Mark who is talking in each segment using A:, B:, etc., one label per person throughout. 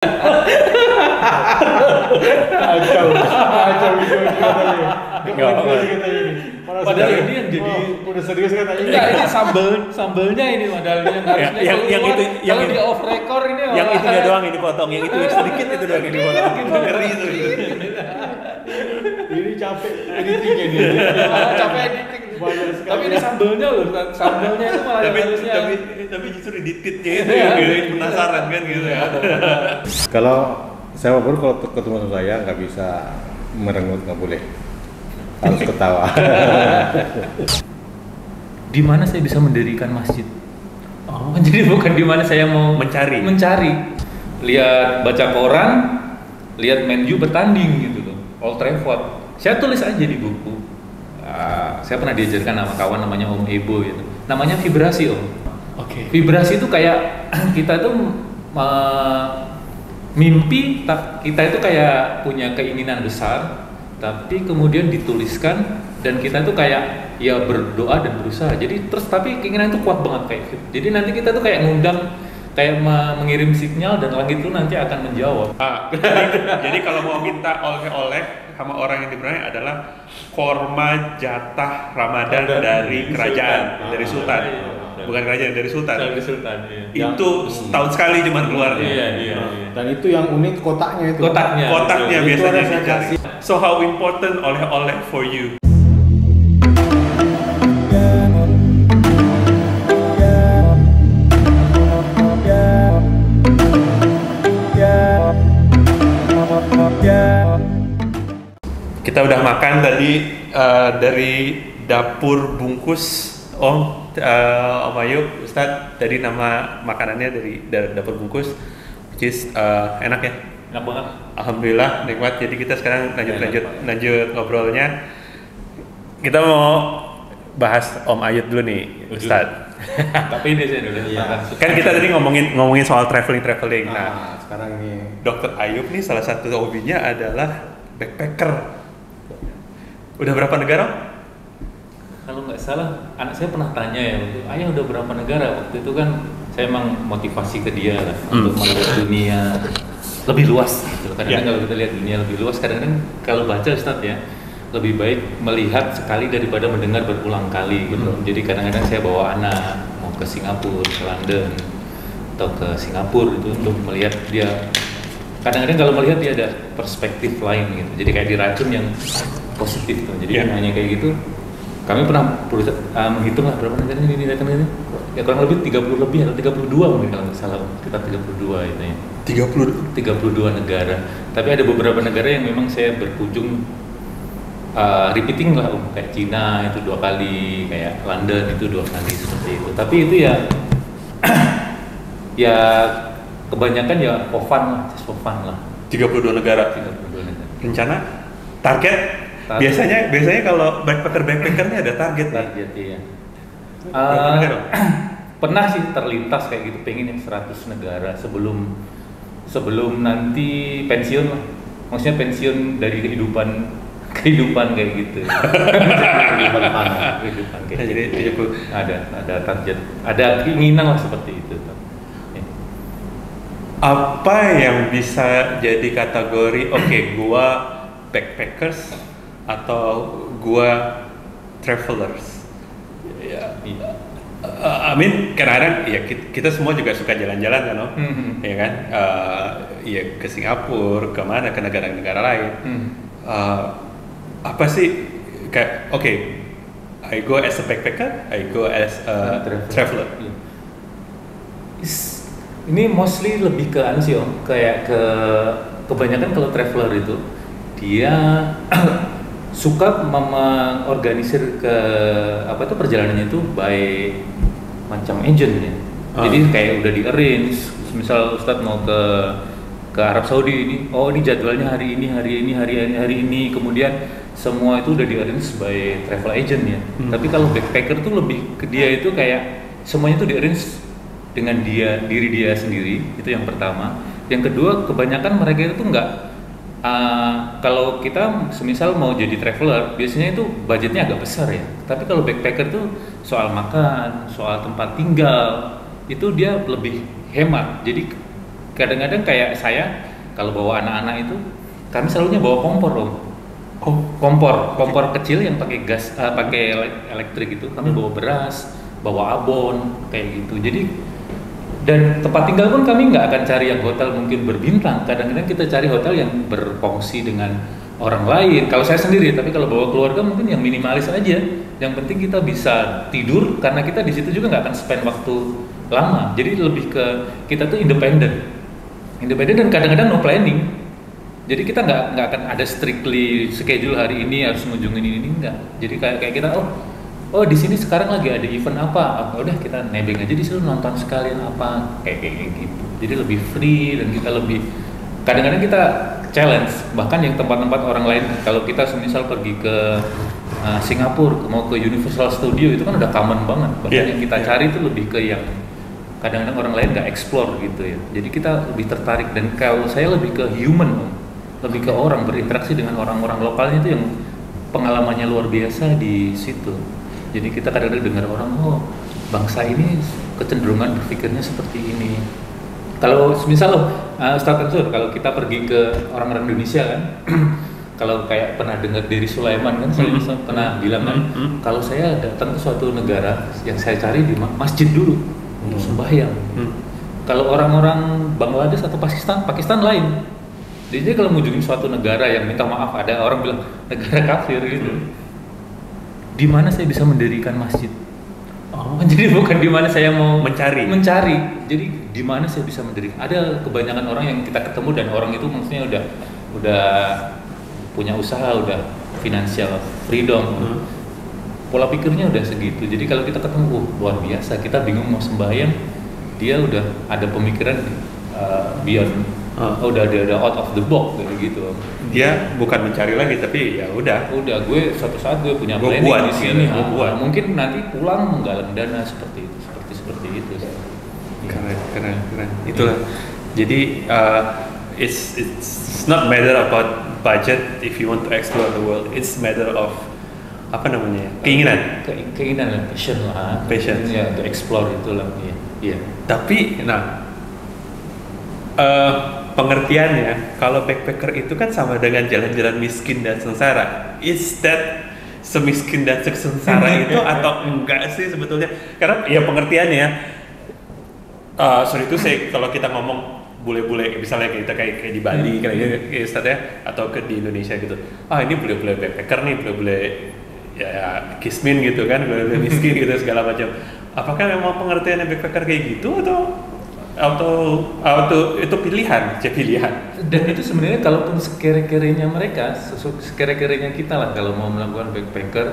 A: Acau video tadi.
B: Padahal ini yang jadi
A: udah serius kan tadi.
B: enggak, ini sambelnya ini modalnya yang harusnya
C: yang itu
B: kalau di off record ini
C: yang itu dia doang ini potong, yang itu sedikit itu doang ini potong. Ngeri itu.
A: Ini capek editingnya dia.
B: capek editing.
A: Banyak sekali.
B: Tapi ini sambelnya loh, sambelnya itu malah yang harusnya.
C: Tapi justru editnya itu yang bikin penasaran kan gitu ya.
A: Kalau siapapun kalau ketemu sama saya nggak bisa merengut, nggak boleh, harus ketawa.
B: Di mana saya bisa mendirikan masjid? Oh, jadi bukan di mana saya mau
C: Mencari.
B: Lihat baca koran, lihat Man U bertanding gitu loh, Old Trafford. Saya tulis aja di buku. Saya pernah diajarkan sama kawan namanya Om Ebo gitu. Namanya vibrasi Om.
C: Oke.
B: Vibrasi itu kayak kita itu mimpi, kita itu kayak punya keinginan besar, tapi kemudian dituliskan dan kita itu kayak ya berdoa dan berusaha. Jadi terus tapi keinginan itu kuat banget kayak gitu. Jadi nanti kita tuh kayak ngundang, kayak mengirim sinyal dan langit itu nanti akan menjawab.
C: Jadi kalau mau minta oleh-oleh sama orang yang diberani adalah korma jatah Ramadan dari kerajaan, dari sultan. Bukan kerajaan, dari sultan.
B: Dari sultan, iya.
C: Itu setahun sekali cuma keluarnya.
B: Iya.
A: Dan itu yang unik kotaknya itu.
B: Kotaknya
C: Kotaknya
A: Itu
C: biasanya
A: ada saya
C: dicari.
A: kasih.
C: So how important oleh-oleh for you? Kita udah makan tadi dari dapur bungkus Om Ayub, Ustadz. Tadi nama makanannya dari dapur bungkus, which is enak ya.
B: Enak banget.
C: Alhamdulillah nikmat. Jadi kita sekarang lanjut ngobrolnya. Kita mau bahas Om Ayub dulu nih, Ustadz.
B: Tapi ini saya udah
C: Kan kita tadi ngomongin soal traveling.
A: Nah, sekarang ini
C: Dokter Ayub nih salah satu hobinya adalah backpacker. Udah berapa negara?
B: Kalau nggak salah, anak saya pernah tanya ya, ayah udah berapa negara? Waktu itu kan saya emang motivasi ke dia lah untuk melihat dunia lebih luas gitu. Kadang-kadang kalau kita lihat dunia lebih luas, kadang-kadang kalau baca Ustadz ya, lebih baik melihat sekali daripada mendengar berulang kali gitu. Jadi kadang-kadang saya bawa anak mau ke Singapura, ke London, atau ke Singapura itu untuk melihat dia. Kadang-kadang kalau melihat dia ada perspektif lain gitu. Jadi kayak diracun yang positif tuh. Jadi hanya kayak gitu. Kami pernah menghitung lah berapa negara ini datang ini. Ya kurang lebih 30 lebih atau 32 mungkin kalau nggak salah. Kita 32 itu ya. 32 negara. Tapi ada beberapa negara yang memang saya berkunjung repeating lah, kayak Cina itu 2 kali, kayak London itu 2 kali seperti itu. Tapi itu ya ya kebanyakan ya for fun lah.
C: 32 negara. Rencana? Target? Biasanya kalau backpacker-nya ada target nih.
B: Target iya. Pernah sih terlintas kayak gitu, pengen yang 100 negara sebelum nanti pensiun lah. Maksudnya pensiun dari kehidupan kayak gitu. kehidupan kayak
C: Jadi
B: gitu. Ada target, ada keinginan lah seperti itu.
C: Apa yang bisa jadi kategori gua backpackers atau gua travelers? Ya, I mean kadang-kadang ya kita semua juga suka jalan-jalan kan, ya kan? Ya ke Singapura, kemana, ke negara-negara lain. Apa sih kayak I go as a backpacker, I go as a traveler.
B: Ini mostly lebih ke sih Om, kayak kebanyakan kalau traveler itu dia suka mengorganisir ke perjalanannya itu by macam agent ya. Jadi kayak udah di arrange, misal Ustadz mau ke Arab Saudi ini jadwalnya hari ini, kemudian semua itu udah di arrange by travel agent ya. Tapi kalau backpacker tuh lebih ke dia itu kayak semuanya tuh di arrange dengan diri dia sendiri, itu yang pertama. Yang kedua, kebanyakan mereka itu nggak kalau kita semisal mau jadi traveler, biasanya itu budgetnya agak besar ya. Tapi kalau backpacker tuh soal makan, soal tempat tinggal, itu dia lebih hemat. Jadi kadang-kadang kayak saya kalau bawa anak-anak itu kami selalunya bawa kompor Om. Kompor kecil yang pakai gas, pakai elektrik itu. Kami bawa beras, bawa abon kayak gitu. Jadi dan tempat tinggal pun kami nggak akan cari yang hotel mungkin berbintang. Kadang-kadang kita cari hotel yang berfungsi dengan orang lain. Kalau saya sendiri, tapi kalau bawa keluarga mungkin yang minimalis aja. Yang penting kita bisa tidur karena kita di situ juga nggak akan spend waktu lama. Jadi lebih ke kita tuh independen dan kadang-kadang no planning. Jadi kita nggak akan ada strictly schedule hari ini harus mengunjungi ini enggak. Jadi kayak kita oh di sini sekarang lagi ada event apa? Udah kita nebeng aja di situ nonton sekalian apa kayak gitu. Jadi lebih free dan kita lebih kadang-kadang kita challenge bahkan yang tempat-tempat orang lain. Kalau kita misal pergi ke Singapura mau ke Universal Studio itu kan udah common banget. Bahkan yang kita cari itu lebih ke yang kadang-kadang orang lain nggak explore gitu ya. Jadi kita lebih tertarik dan kalau saya lebih ke human lebih ke orang berinteraksi dengan orang-orang lokalnya itu yang pengalamannya luar biasa di situ. Jadi kita kadang-kadang dengar orang bangsa ini kecenderungan berpikirnya seperti ini. Kalau misal Ustadz Ansur, kalau kita pergi ke orang-orang Indonesia kan, kalau kayak pernah dengar dari Sulaiman kan, saya pernah bilang kan, kalau saya datang ke suatu negara yang saya cari di masjid dulu untuk sembahyang. Kalau orang-orang Bangladesh atau Pakistan lain. Jadi kalau mengunjungi suatu negara yang minta maaf, ada orang bilang negara kafir gitu. Di mana saya bisa mendirikan masjid? Jadi bukan di mana saya mau mencari. Jadi di mana saya bisa mendirikan? Ada kebanyakan orang yang kita ketemu dan orang itu maksudnya udah punya usaha, udah financial freedom. Pola pikirnya udah segitu. Jadi kalau kita ketemu luar biasa, kita bingung mau sembahyang, dia udah ada pemikiran beyond. Udah out of the box kayak gitu.
C: Dia bukan mencari lagi tapi ya udah
B: gue suatu saat gue punya planning di sini. Mungkin nanti pulang menggalang dana seperti itu.
C: Keren. Itulah. Jadi it's not matter about budget if you want to explore the world. It's matter of keinginan.
B: Passion lah. Ya, to explore itulah. Iya.
C: Tapi pengertiannya kalau backpacker itu kan sama dengan jalan-jalan miskin dan sengsara. Is that semiskin dan sengsara itu atau enggak sih sebetulnya? Karena ya pengertiannya sorry itu saya kalau kita ngomong bule-bule misalnya kita kayak di Bali kayak Ustaz ya atau di Indonesia gitu. Ini bule-bule backpacker nih, bule-bule ya kismin gitu kan, bule-bule miskin gitu segala macam. Apakah memang pengertiannya backpacker kayak gitu atau itu pilihan.
B: Dan itu sebenarnya kalaupun sekere-kerenya mereka, sekere-kerenya kita lah kalau mau melakukan backpacker,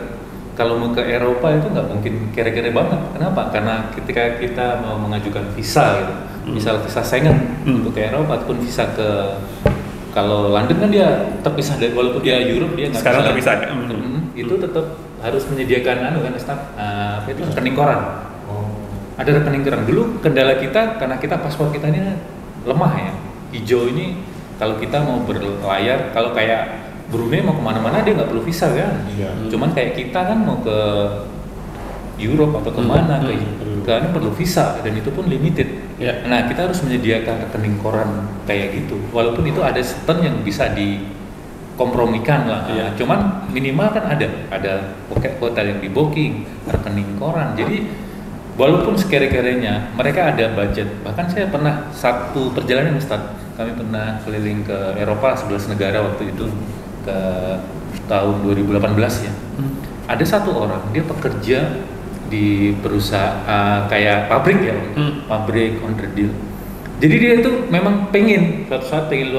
B: kalau mau ke Eropa itu nggak mungkin kere-kere banget. Kenapa? Karena ketika kita mau mengajukan visa gitu, misal visa Schengen untuk ke Eropa ataupun visa ke kalau London kan dia terpisah dari walaupun dia Europe dia nggak
C: sekarang terpisah.
B: Itu tetap harus menyediakan rekening koran. Ada rekening koran. Dulu kendala kita karena kita paspor kita ini lemah ya. Hijau ini kalau kita mau berlayar, kalau kayak Brunei mau kemana-mana dia nggak perlu visa kan. Cuman kayak kita kan mau ke Europe atau kemana kan perlu visa dan itu pun limited. Nah kita harus menyediakan rekening koran kayak gitu. Walaupun itu ada sistem yang bisa dikompromikan lah. Cuman minimal kan ada hotel yang di booking, rekening koran. Jadi walaupun sekere-kerenya mereka ada budget. Bahkan saya pernah satu perjalanan Ustaz, kami pernah keliling ke Eropa 11 negara waktu itu ke tahun 2018 ya. Ada satu orang dia pekerja di perusahaan kayak pabrik ya, pabrik onderdil. Jadi dia itu memang pengen suatu saat pengen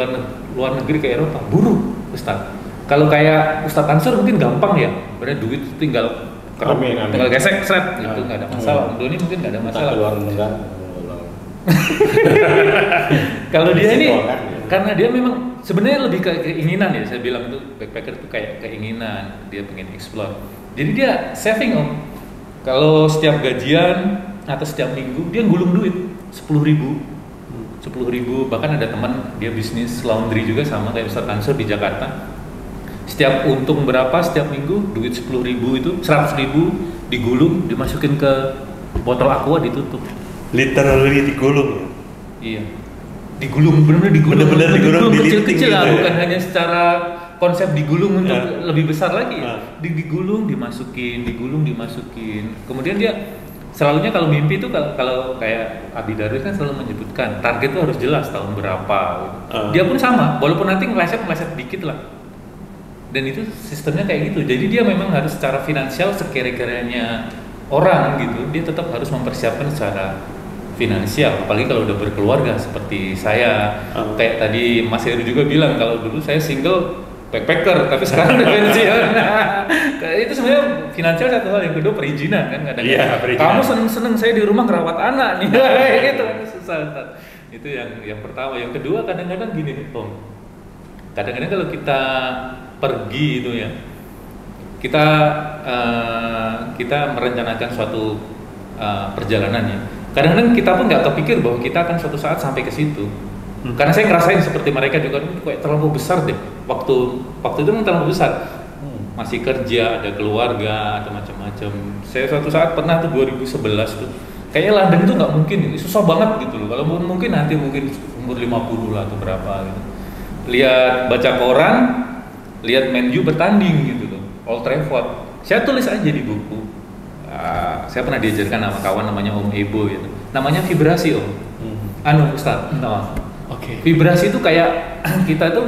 B: luar negeri ke Eropa, buruh Ustaz. Kalau kayak Ustaz Ansur mungkin gampang ya, bener duit tinggal tinggal gesek seret gitu nggak ada masalah. Doni mungkin nggak ada masalah. Kalau dia ini karena dia memang sebenarnya lebih ke keinginan ya, saya bilang itu backpacker itu kayak keinginan, dia pengen explore. Jadi dia saving Om. Kalau setiap gajian atau setiap minggu dia gulung duit 10.000, bahkan ada teman dia bisnis laundry juga sama kayak Ustaz Ansur di Jakarta. Setiap untung berapa setiap minggu duit 10.000 itu 100.000 digulung dimasukin ke botol aqua ditutup.
C: Literally digulung.
B: Iya. digulung, benar-benar digulung,
C: Bener-bener digulung,
B: kecil-kecil lah,
C: gitu ya.
B: bukan hanya secara konsep digulung untuk lebih besar lagi.
C: Ah.
B: Digulung, dimasukin, kemudian dia selalunya kalau mimpi itu kalau kayak Abi Darwis kan selalu menyebutkan target itu harus jelas tahun berapa gitu. Dia pun sama, walaupun nanti meleset dikit lah. Dan itu sistemnya kayak gitu. Jadi dia memang harus secara finansial sekira-kiranya orang gitu, dia tetap harus mempersiapkan secara finansial. Apalagi kalau udah berkeluarga seperti saya. Kayak tadi Mas Heru juga bilang kalau dulu saya single backpacker, tapi sekarang udah pensiun. Nah, itu sebenarnya finansial satu hal, yang kedua perizinan kan kadang-kadang.
C: Iya, perizinan.
B: Kamu seneng saya di rumah ngerawat anak nih, gitu kan susah. Itu yang pertama. Yang kedua kadang-kadang gini nih, Om. Kadang-kadang kalau kita pergi itu ya, kita merencanakan suatu perjalanan ya. Kadang-kadang kita pun nggak kepikir bahwa kita akan suatu saat sampai ke situ. Karena saya ngerasain seperti mereka juga, kayak terlalu besar deh. Waktu itu terlalu besar. Masih kerja, ada keluarga, ada macam-macam. Saya suatu saat pernah tuh 2011 tuh. Kayaknya London itu nggak mungkin, susah banget gitu loh. Kalau mungkin nanti mungkin umur 50 lah atau berapa gitu. Lihat baca koran, lihat Man U bertanding gitu loh. Old Trafford. Saya tulis aja di buku. Saya pernah diajarkan sama kawan namanya Om Ebo gitu. Namanya vibrasi Om. Ustaz.
C: Oke.
B: Vibrasi itu kayak kita itu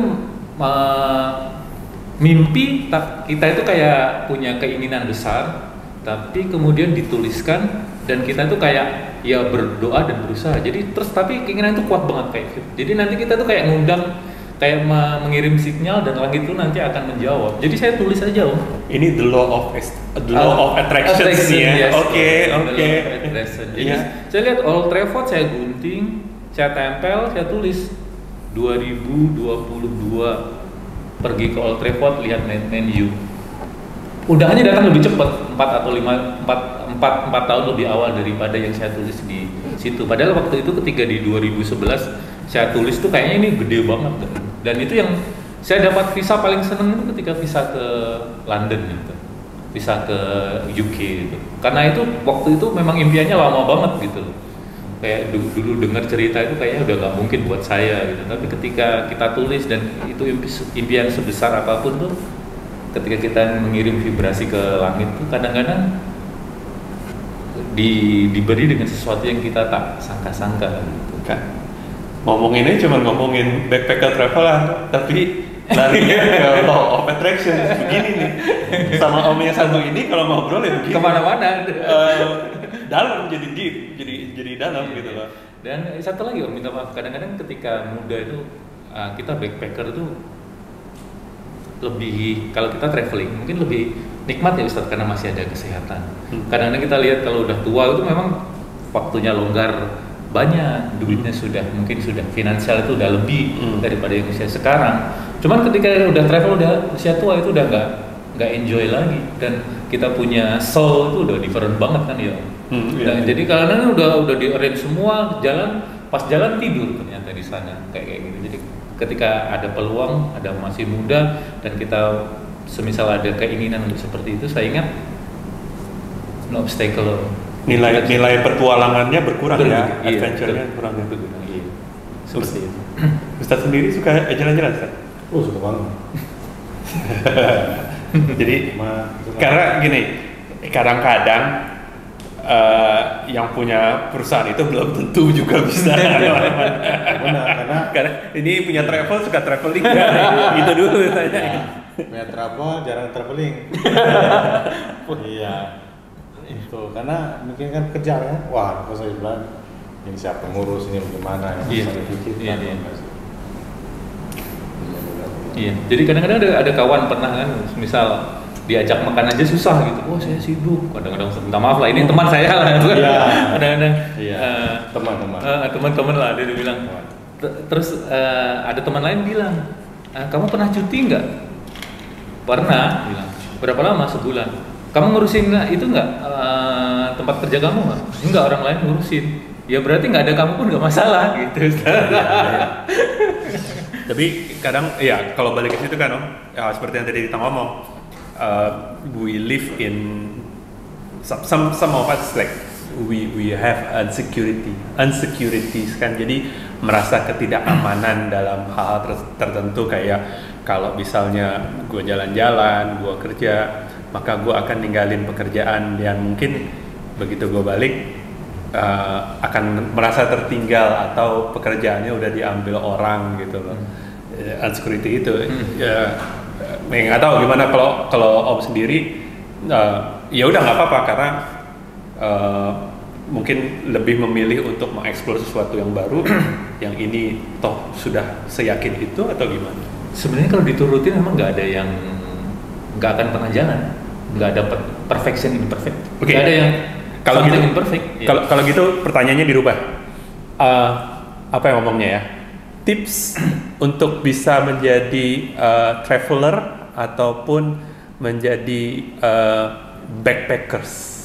B: mimpi, kita itu kayak punya keinginan besar, tapi kemudian dituliskan dan kita itu kayak ya berdoa dan berusaha. Jadi terus tapi keinginan itu kuat banget kayak gitu. Jadi nanti kita tuh kayak ngundang, kayak mengirim sinyal dan langit itu nanti akan menjawab. Jadi saya tulis aja Om.
C: Ini the law of attraction ya.
B: Yes.
C: Oke.
B: Jadi saya lihat Old Trafford, saya gunting, saya tempel, saya tulis 2022 pergi ke Old Trafford lihat Man U. Undangannya datang lebih cepat, 4 tahun lebih awal daripada yang saya tulis di situ. Padahal waktu itu ketika di 2011 saya tulis tuh kayaknya ini gede banget. Dan itu yang saya dapat visa paling seneng itu ketika visa ke London gitu. Visa ke UK gitu. Karena itu waktu itu memang impiannya lama banget gitu. Kayak dulu dengar cerita itu kayaknya udah nggak mungkin buat saya gitu. Tapi ketika kita tulis dan itu impian sebesar apapun tuh, ketika kita mengirim vibrasi ke langit tuh kadang-kadang diberi dengan sesuatu yang kita tak sangka-sangka gitu.
C: Kan. Ngomonginnya cuma ngomongin backpacker traveler, tapi larinya ke law of attraction begini nih. Sama om yang satu ini kalau ngobrol ya begini.
B: Kemana-mana.
C: Dalam jadi deep, jadi dalam gitu loh.
B: Dan satu lagi Om, minta maaf, kadang-kadang ketika muda itu kita backpacker itu lebih, kalau kita traveling mungkin lebih nikmat ya Ustadz karena masih ada kesehatan. Kadang-kadang kita lihat kalau udah tua itu memang waktunya longgar banyak, duitnya mungkin sudah finansial itu udah lebih daripada yang usia sekarang. Cuman ketika udah travel udah usia tua itu udah nggak enjoy lagi, dan kita punya soul itu udah different banget kan ya. Nah, jadi karena udah di arrange semua, pas jalan tidur ternyata di sana kayak gitu. Jadi ketika ada peluang, ada masih muda dan kita semisal ada keinginan untuk seperti itu, saya ingat no obstacle.
C: Nilai petualangannya berkurang ya,
B: iya,
C: adventure-nya berkurang ya.
B: Iya. Seperti itu.
C: Ustadz sendiri suka jalan-jalan Ustadz?
A: Suka banget.
C: Jadi karena gini, kadang-kadang yang punya perusahaan itu belum tentu juga bisa.
A: Benar,
C: karena ini punya travel suka traveling kan, gitu dulu tanya.
A: Punya travel jarang traveling. Iya. Itu karena mungkin kan kerja ya. Wah, kalau saya bilang ini siapa ngurus ini bagaimana ya.
B: Iya. Jadi kadang-kadang ada kawan pernah kan, misal diajak makan aja susah gitu. Wah, saya sibuk. Kadang-kadang minta maaf lah, ini teman saya lah.
A: Iya.
B: Kadang-kadang
A: teman-teman
B: lah dia bilang. Terus ada teman lain bilang, kamu pernah cuti nggak? Pernah. Bilang. Berapa lama? Sebulan. Kamu ngurusin itu nggak tempat kerja kamu nggak? Enggak, orang lain ngurusin. Ya berarti nggak ada kamu pun nggak masalah gitu.
C: Tapi kadang ya kalau balik ke situ kan Om, ya, seperti yang tadi kita ngomong, we live in some of us like we have insecurities kan. Jadi merasa ketidakamanan dalam hal tertentu, kayak kalau misalnya gue jalan-jalan, gue kerja, maka gue akan ninggalin pekerjaan dan mungkin begitu gue balik akan merasa tertinggal atau pekerjaannya udah diambil orang gitu loh. Insecurity itu ya nggak tahu gimana kalau Om sendiri. Ya udah nggak apa-apa karena mungkin lebih memilih untuk mengeksplor sesuatu yang baru yang ini toh sudah seyakin itu, atau gimana?
B: Sebenarnya kalau diturutin memang nggak ada yang nggak akan pernah jalan, nggak ada perfection imperfect.
C: Oke.
B: Nggak ada yang
C: Kalau gitu
B: imperfect.
C: Kalau gitu pertanyaannya dirubah. Apa yang ngomongnya ya? Tips untuk bisa menjadi traveler ataupun menjadi backpackers.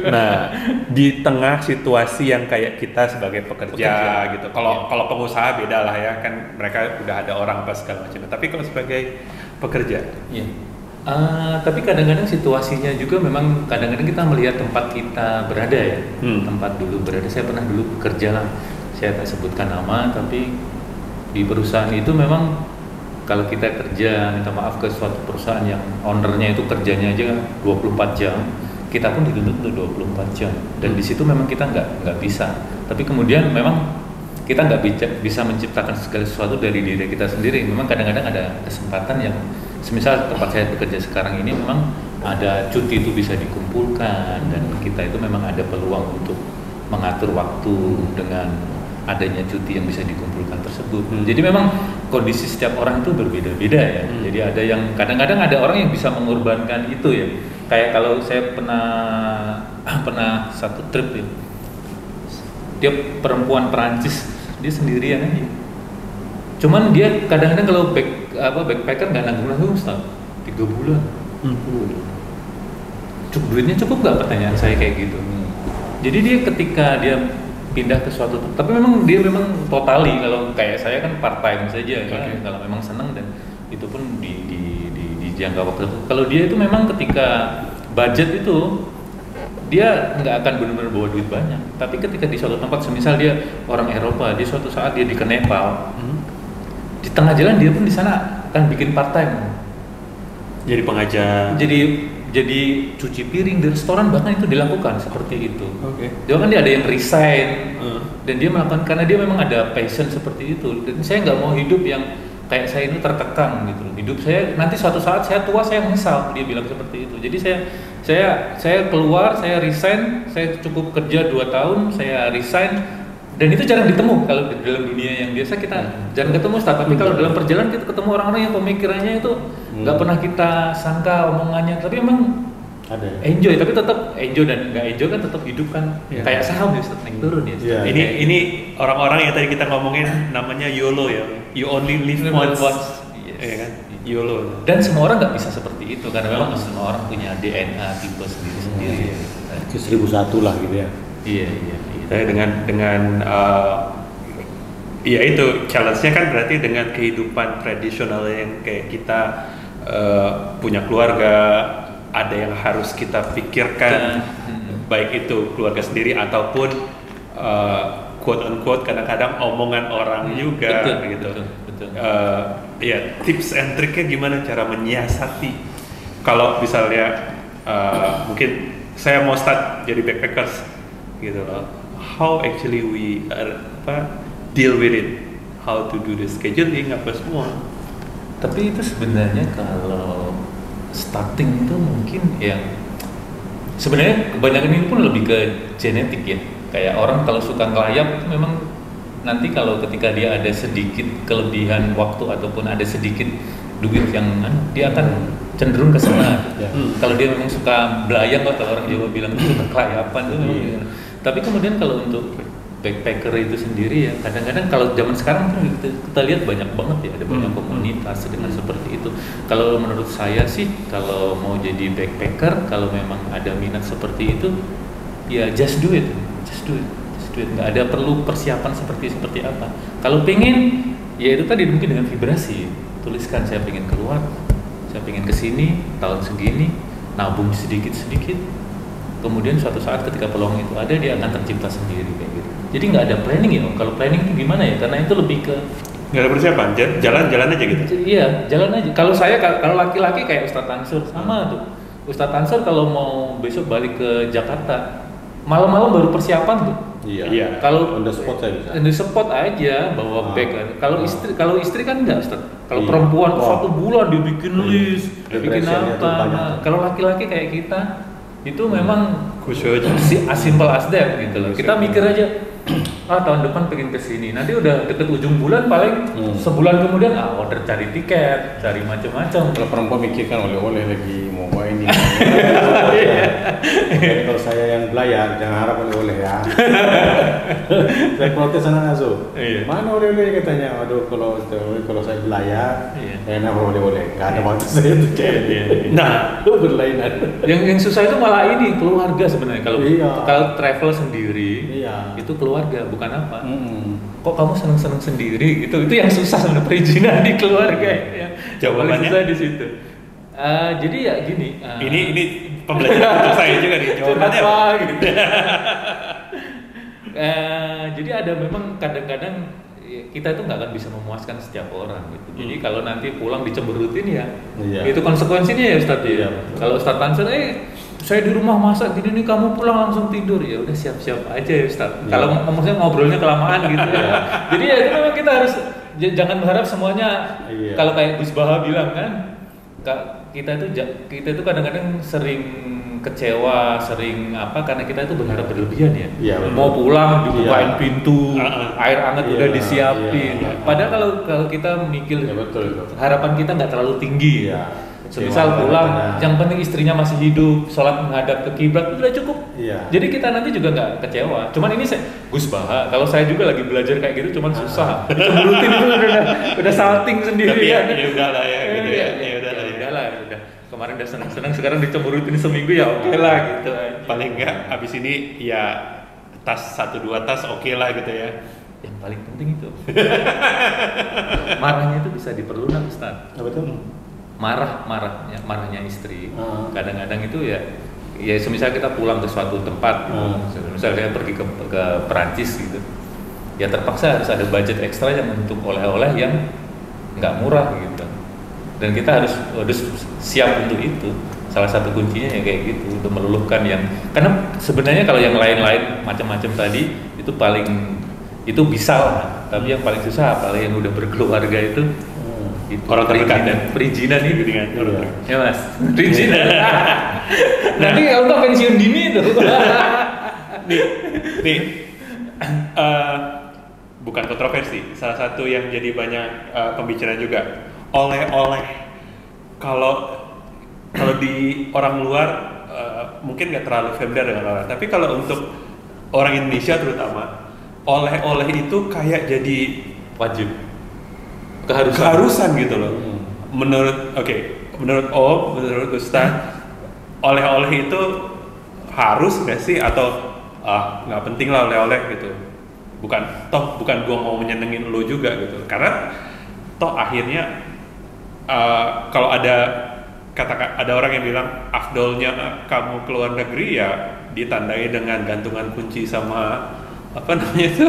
C: Nah, di tengah situasi yang kayak kita sebagai pekerja gitu. Kalau pengusaha beda lah ya, kan mereka udah ada orang apa segala macam. Tapi kalau sebagai pekerja,
B: Iya. Tapi kadang-kadang situasinya juga memang kadang-kadang kita melihat tempat kita berada ya, tempat dulu berada. Saya pernah dulu bekerja lah, saya tak sebutkan nama, tapi di perusahaan itu memang kalau kita kerja, minta maaf ke suatu perusahaan yang ownernya itu kerjanya aja 24 jam, kita pun dituntut untuk 24 jam. Dan di situ memang kita nggak bisa. Tapi kemudian memang kita nggak bisa menciptakan segala sesuatu dari diri kita sendiri. Memang kadang-kadang ada kesempatan yang, semisal tempat saya bekerja sekarang ini memang ada cuti itu bisa dikumpulkan, dan kita itu memang ada peluang untuk mengatur waktu dengan adanya cuti yang bisa dikumpulkan tersebut. Jadi memang kondisi setiap orang itu berbeda-beda ya. Jadi ada yang kadang-kadang ada orang yang bisa mengorbankan itu ya. Kayak kalau saya pernah satu trip ya, dia perempuan Perancis, dia sendirian aja. Cuman dia kadang-kadang kalau backpacker nggak nanggung-nanggung, 3 bulan. Duitnya cukup nggak, pertanyaan saya kayak gitu. Jadi dia ketika dia pindah ke suatu, tapi memang dia totali, kalau kayak saya kan part time saja kan, kalau memang senang, dan itu pun di jangka waktu itu. Kalau dia itu memang ketika budget itu dia nggak akan benar-benar bawa duit banyak, tapi ketika di suatu tempat, semisal dia orang Eropa, di suatu saat dia ke Nepal, di tengah jalan dia pun di sana akan bikin part time,
C: jadi pengajar,
B: jadi cuci piring di restoran, bahkan itu dilakukan seperti itu.
C: Dia
B: kan dia ada yang resign dan dia melakukan karena dia memang ada passion seperti itu. Dan saya nggak mau hidup yang kayak saya ini terkekang gitu. Hidup saya nanti suatu saat saya tua, saya menyesal, dia bilang seperti itu. Jadi saya keluar, saya resign, saya cukup kerja 2 tahun, saya resign, dan itu jarang ditemu. Kalau di dalam dunia yang biasa kita jarang ketemu, tapi kalau dalam perjalanan kita ketemu orang-orang yang pemikirannya itu nggak pernah kita sangka omongannya, tapi emang ada enjoy, tapi tetap enjoy dan nggak enjoy kan tetap hidup kan, kayak saham ya, naik turun ya.
C: Ini orang-orang yang tadi kita ngomongin namanya YOLO ya, you only live once. Ya kan? YOLO. Dan
B: semua orang nggak bisa seperti itu karena memang semua orang punya DNA tipe sendiri-sendiri.
A: Ke 1001 lah gitu ya.
B: Iya.
C: Dengan ya itu challenge-nya kan berarti dengan kehidupan tradisional yang kayak kita punya keluarga, ada yang harus kita pikirkan, baik itu keluarga sendiri ataupun quote unquote kadang-kadang omongan orang juga, betul. Ya, tips and triknya gimana cara menyiasati kalau misalnya mungkin saya mau start jadi backpackers gitu loh, how actually we deal with it, how to do the scheduling apa semua.
B: Tapi itu sebenarnya kalau starting itu mungkin yang sebenarnya kebanyakan ini pun lebih ke genetik ya. Kayak orang kalau suka ngelayap itu memang nanti kalau ketika dia ada sedikit kelebihan waktu ataupun ada sedikit duit yang dia akan cenderung ke sana. Kalau dia memang suka belayang, kalau orang Jawa bilang itu suka kelayapan tuh. Tapi kemudian kalau untuk backpacker itu sendiri ya, kadang-kadang kalau zaman sekarang kan kita lihat banyak banget ya, ada banyak komunitas dengan seperti itu. Kalau menurut saya sih, kalau mau jadi backpacker, kalau memang ada minat seperti itu, ya just do it. Nggak ada perlu persiapan seperti apa. Kalau pengen, ya itu tadi mungkin dengan vibrasi, tuliskan saya pengen keluar, saya pengen kesini tahun segini, nabung sedikit-sedikit. Kemudian suatu saat ketika peluang itu ada, dia akan tercipta sendiri kayak gitu. Jadi nggak ada planning ya Om. Kalau planning itu gimana ya? Karena itu lebih ke
C: Nggak ada persiapan, jalan aja gitu.
B: iya, jalan aja. Kalau kalau laki-laki kayak Ustadz Tansur sama tuh. Ustadz Tansur kalau mau besok balik ke Jakarta, malam-malam baru persiapan tuh.
A: Iya.
B: Kalau
A: on the spot saya bisa.
B: on the spot aja bawa bag kan. Kalau istri kan enggak, Ustaz. Kalau perempuan tuh 1 bulan dia bikin list, dia bikin
A: Preparation-nya tuh
B: apa.
A: banyak.
B: Kalau laki-laki kayak kita itu memang
C: Khusyuk aja.
B: as simple as that gitu loh. Kita mikir aja, tahun depan pengen kesini. Nanti udah deket ujung bulan paling sebulan kemudian order cari tiket, cari macam-macam.
A: Kalau perempuan mikirkan oleh-oleh lagi mau ini. Jadi kalau saya yang belayar jangan harap oleh-oleh ya. Saya protes anak asuh.
B: Iya.
A: Mana oleh-oleh katanya. Aduh kalau saya belayar,
B: Iya.
A: enak oleh-oleh. Nggak ada waktu saya tuh cari.
C: Nah,
A: Itu berlainan.
B: Yang susah itu malah ini keluarga sebenarnya. Kalau
A: Iya.
B: kalau travel sendiri,
A: Iya.
B: itu keluarga bukan apa. Kok kamu seneng-seneng sendiri? Itu yang susah sebenarnya perizinan di keluarga ya.
C: Jawabannya?
B: Paling susah di situ. Jadi ya gini.
C: ini pembelajaran untuk saya juga nih. Jawabannya apa?
B: gitu. Jadi ada memang kadang-kadang kita itu nggak akan bisa memuaskan setiap orang gitu. Jadi kalau nanti pulang dicemberutin ya,
A: Iya.
B: itu konsekuensinya ya Ustadz ya.
A: Iya.
B: Kalau Ustadz Tansur, saya di rumah masak gini nih, kamu pulang langsung tidur, ya udah siap-siap aja ya Ustadz.
A: Iya.
B: Kalau maksudnya ngobrolnya kelamaan gitu ya. Jadi ya itu memang kita harus jangan berharap semuanya.
A: Iya.
B: Kalau kayak Gus Baha bilang kan, kita itu kadang-kadang sering kecewa, sering apa karena kita itu berharap berlebihan ya.
A: Iya, betul.
B: Mau pulang dibukain
A: Iya.
B: pintu, air hangat
A: Iya,
B: udah disiapin.
A: iya.
B: Padahal kalau kita mikir
A: Ya, betul itu.
B: harapan kita nggak terlalu tinggi.
A: Iya.
B: Semisal
A: Kecewa
B: pulang,
A: kadang-kadang.
B: yang penting istrinya masih hidup, sholat menghadap ke kiblat itu udah cukup.
A: Iya.
B: Jadi kita nanti juga nggak kecewa. Cuman ini Gus Baha, kalau saya juga lagi belajar kayak gitu, cuman susah. Dicemberutin itu udah salting sendiri.
C: Tapi ya
B: kan.
C: udah lah ya gitu ya.
B: Iya,
C: Ya udah lah ya.
B: udah lah, udah. Kemarin udah seneng-seneng, sekarang dicemberutin seminggu ya oke lah gitu.
C: Paling enggak abis ini ya tas 1-2 tas oke lah gitu ya.
B: Yang paling penting itu marahnya itu bisa diperlunak Ustaz.
A: Apa tuh?
B: Marahnya istri kadang-kadang itu ya semisal kita pulang ke suatu tempat gitu. Misal saya pergi ke Perancis gitu ya, terpaksa harus ada budget ekstra yang untuk oleh-oleh yang nggak murah gitu, dan kita harus siap untuk itu. Salah satu kuncinya ya kayak gitu, untuk meluluhkan yang, karena sebenarnya kalau yang lain-lain macam-macam tadi itu bisa lah, tapi yang paling susah apalagi yang udah berkeluarga itu
C: Orang terdekat
B: perizinan itu
C: dengan orang terdekat.
B: ya Mas, perizinan. Nanti untuk pensiun dini itu.
C: nih bukan kontroversi, salah satu yang jadi banyak pembicaraan juga, oleh-oleh kalau di orang luar mungkin nggak terlalu familiar dengan orang, tapi kalau untuk orang Indonesia terutama, oleh-oleh itu kayak jadi
B: Wajib,
C: keharusan gitu loh. Menurut menurut Ustaz, oleh-oleh itu harus nggak sih, atau nggak penting lah oleh-oleh gitu? Bukan gua mau menyenengin lo juga gitu, karena toh akhirnya kalau ada orang yang bilang afdolnya kamu keluar negeri ya ditandai dengan gantungan kunci sama apa namanya itu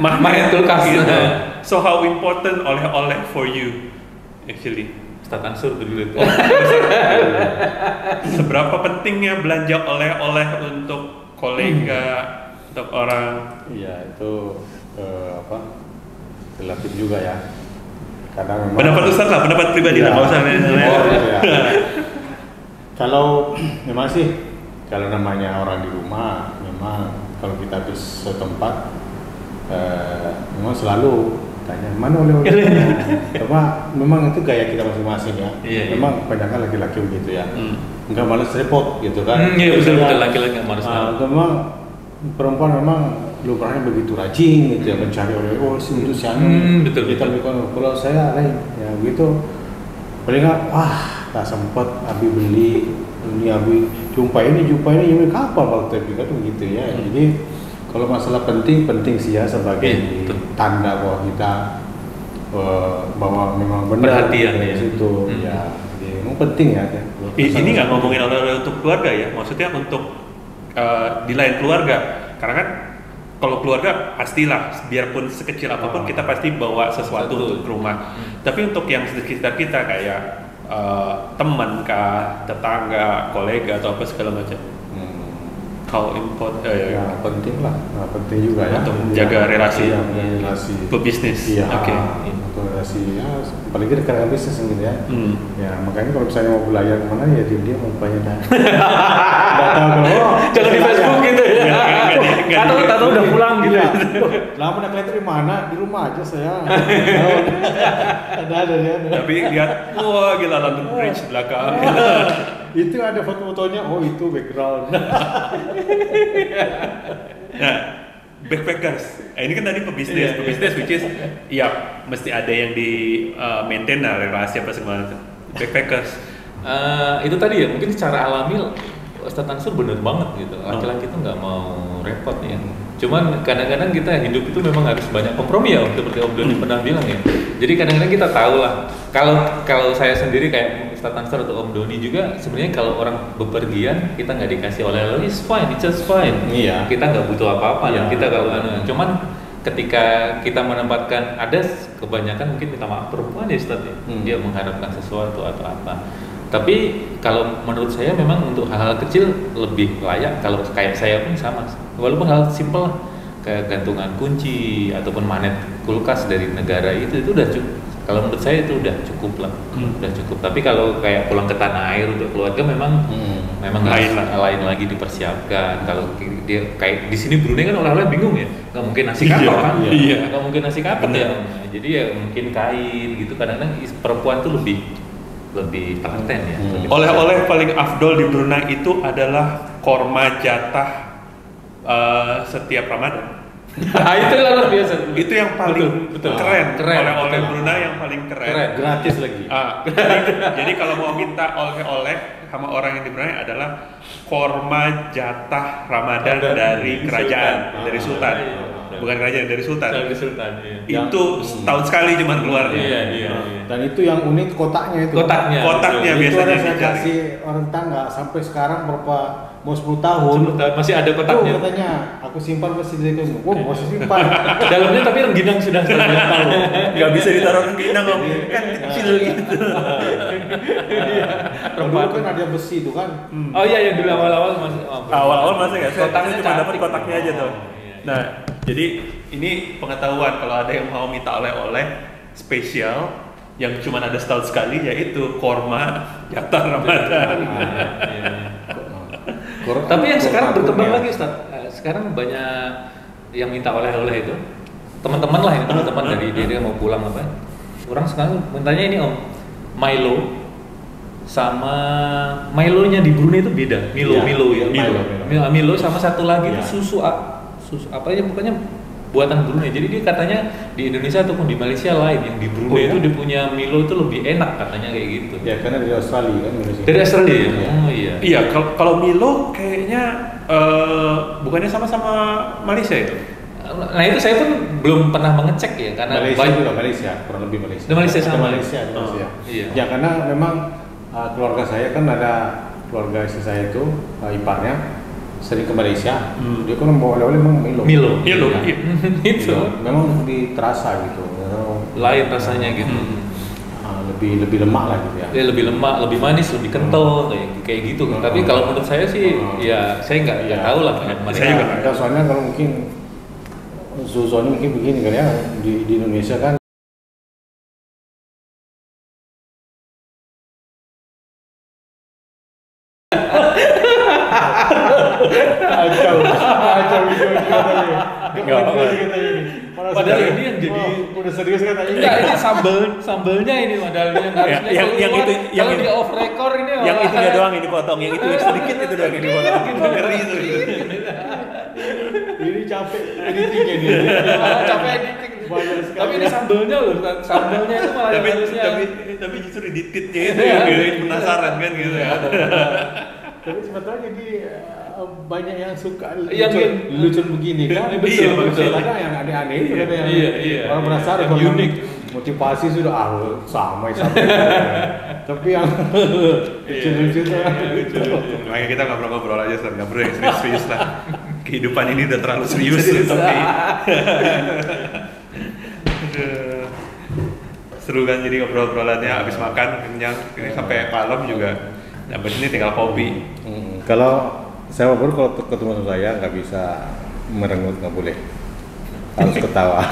B: magnet kulkas
C: gitu. So how important oleh-oleh for you actually?
B: Ustaz Tansur dulu itu.
C: Seberapa pentingnya belanja oleh-oleh untuk kolega, untuk orang?
A: Iya, itu relatif juga ya. Karena memang
C: Pendapat Ustaz lah, pendapat pribadi lah, nggak usah
A: iya. Kalau memang sih, kalau namanya orang di rumah, memang kalau kita habis setempat, memang selalu tanya mana oleh-olehnya. Cuma memang itu gaya kita masing-masing ya.
B: Iya.
A: Memang kebanyakan laki-laki begitu ya. Enggak malas repot gitu kan.
B: Iya betul laki-laki nggak malas.
A: Memang perempuan memang lupanya begitu rajin gitu ya, mencari oleh-oleh itu si anu.
B: Betul.
A: Kita kalau saya lain ya begitu. Paling tak sempat abi beli ini abi jumpa ini kapan waktu itu kan begitu ya. Jadi kalau masalah penting sih ya, sebagai tanda bahwa kita bahwa memang benar
B: perhatian
A: dari
B: ya.
A: situ ya. Jadi memang penting ya.
C: Ini nggak ngomongin oleh-oleh untuk keluarga ya, maksudnya untuk di lain keluarga, karena kan kalau keluarga pastilah, biarpun sekecil apapun kita pasti bawa sesuatu untuk ke rumah. Tapi untuk yang sekitar kita kayak teman kah, tetangga, kolega atau apa segala macam. Kalau import
A: ya penting lah, penting juga ya
C: untuk menjaga relasi,
A: relasi
C: pebisnis.
A: Iya,
C: Oke.
A: untuk relasi ya, apalagi dekat bisnis gitu ya. Ya makanya kalau misalnya mau belajar kemana ya dia mau banyak dah.
B: Jangan di Facebook gitu ya. Atau udah pulang gitu.
A: Lama nak kelihatan di mana? Di rumah aja saya. Ada.
C: Tapi lihat, wah gila London Bridge belakang.
A: Itu ada foto-fotonya, oh itu background.
C: Nah, backpackers. Ini kan tadi pebisnis, which is ya mesti ada yang di maintain lah relasi apa segala macam. Backpackers.
B: Itu tadi ya, mungkin secara alami Ustadz Ansur bener banget gitu. Laki-laki itu nggak mau repot ya. Cuman kadang-kadang kita hidup itu memang harus banyak kompromi ya, seperti Om Doni pernah bilang ya. Jadi kadang-kadang kita tahu lah. Kalau saya sendiri kayak Ustadz Ansur atau Om Doni juga, sebenarnya kalau orang bepergian kita nggak dikasih oleh-oleh, it's just fine.
A: Iya.
B: Kita nggak butuh apa-apa.
A: Iya.
B: Dan kita kalau cuman ketika kita menempatkan, ada kebanyakan mungkin minta maaf perempuan ya Ustadz ya, dia mengharapkan sesuatu atau apa. Tapi kalau menurut saya memang untuk hal-hal kecil lebih layak, kalau kayak saya pun sama, walaupun hal simpel kayak gantungan kunci ataupun magnet kulkas dari negara itu udah cukup. Kalau menurut saya itu udah cukup lah, udah cukup. Tapi kalau kayak pulang ke tanah air untuk keluarga memang lain lagi dipersiapkan. Kalau dia kayak di sini Brunei kan oleh-oleh bingung ya, nggak mungkin nasi kapau kan, nggak mungkin nasi kapau ya. Jadi ya mungkin kain gitu. Kadang-kadang perempuan tuh lebih telaten ya.
C: Oleh-oleh paling afdol di Brunei itu adalah korma jatah setiap Ramadan.
B: Itu luar biasa.
C: Itu yang paling keren. Oleh-oleh Brunei yang paling keren.
A: Gratis lagi.
C: Jadi kalau mau minta oleh-oleh sama orang yang di Brunei adalah korma jatah Ramadan dari kerajaan, dari sultan. Bukan kerajaan, dari sultan.
B: Iya.
C: Itu setahun sekali cuma keluarnya.
B: Iya.
A: Dan itu yang unik kotaknya itu.
C: Kotaknya
A: itu
C: biasanya
A: ada saya kasih orang tangga sampai sekarang berapa mau 10 tahun.
B: Masih ada kotaknya.
A: Tuh, katanya aku simpan masih di kamu. Oh, masih simpan.
B: Dalamnya tapi rengginang sudah tahu.
C: Nggak bisa ditaruh rengginang om, kan kecil gitu.
A: Dulu kan ada besi itu kan.
B: Oh iya yang dulu awal-awal masih.
C: Awal-awal masih nggak.
B: Kotaknya
C: cuma dapat kotaknya aja tuh. Nah, jadi ini pengetahuan kalau ada yang mau minta oleh-oleh spesial yang cuma ada setahun sekali, yaitu korma jatah Ramadan.
B: Tapi yang sekarang berkembang lagi Ustaz. Sekarang banyak yang minta oleh-oleh itu. Teman-teman lah ini, teman-teman dari dia mau pulang apa. Orang sekarang mintanya ini Om, Milo sama Milonya di Brunei itu beda. Milo sama satu lagi itu susu apa ya, bukannya buatan Brunei. Jadi dia katanya di Indonesia ataupun di Malaysia lain, yang di Brunei itu dia punya Milo itu lebih enak katanya kayak gitu.
A: Ya karena dari Australia kan.
B: Dari Australia. Oh iya.
C: Iya, kalau Milo kayaknya bukannya sama-sama Malaysia itu.
B: Nah itu saya pun belum pernah mengecek ya, karena
A: Malaysia, kurang lebih Malaysia.
B: Malaysia sama.
A: Malaysia.
B: Iya.
A: Ya karena memang keluarga saya kan ada keluarga istri saya itu iparnya sering ke Malaysia, dia kan membawa oleh-oleh
B: Milo.
A: Itu memang lebih terasa gitu,
B: lain rasanya gitu.
A: Lebih lemak lah gitu ya.
B: Lebih lemak, lebih manis, lebih kental kayak gitu. Tapi kalau menurut saya sih, ya saya nggak tahu lah.
C: Saya juga nggak.
A: Soalnya kalau mungkin zona mungkin begini kan ya, di Indonesia kan. Acau itu katanya.
B: Padahal ini yang jadi
A: udah serius katanya.
B: Enggak, ini sambelnya ini padahal yang harusnya
C: yang itu
B: kalau di off record ini
C: yang itunya doang ini potong, yang itu sedikit itu doang yang dipotong. Ngeri itu.
A: Ini capek editingnya ini.
B: Capek editing. Tapi ini sambelnya loh, sambelnya itu malah harusnya.
C: Tapi justru editnya itu yang bikin penasaran kan gitu ya.
A: Tapi sebetulnya jadi banyak yang suka
B: lucu
A: begini kan.
B: Betul.
A: Karena yang aneh-aneh itu kan yang orang penasaran,
B: yang unik.
A: Motivasi sudah sama. Tapi yang lucu-lucu itu
C: Makanya kita ngobrol-ngobrol aja, nggak perlu yang serius lah. kehidupan ini udah terlalu serius untuk Aduh. Seru kan jadi obrol-obrolannya habis makan kenyang ini sampai malam juga. Habis ini tinggal kopi.
A: Kalau saya ngobrol kalau ketemu sama saya nggak bisa merengut, nggak boleh, harus ketawa.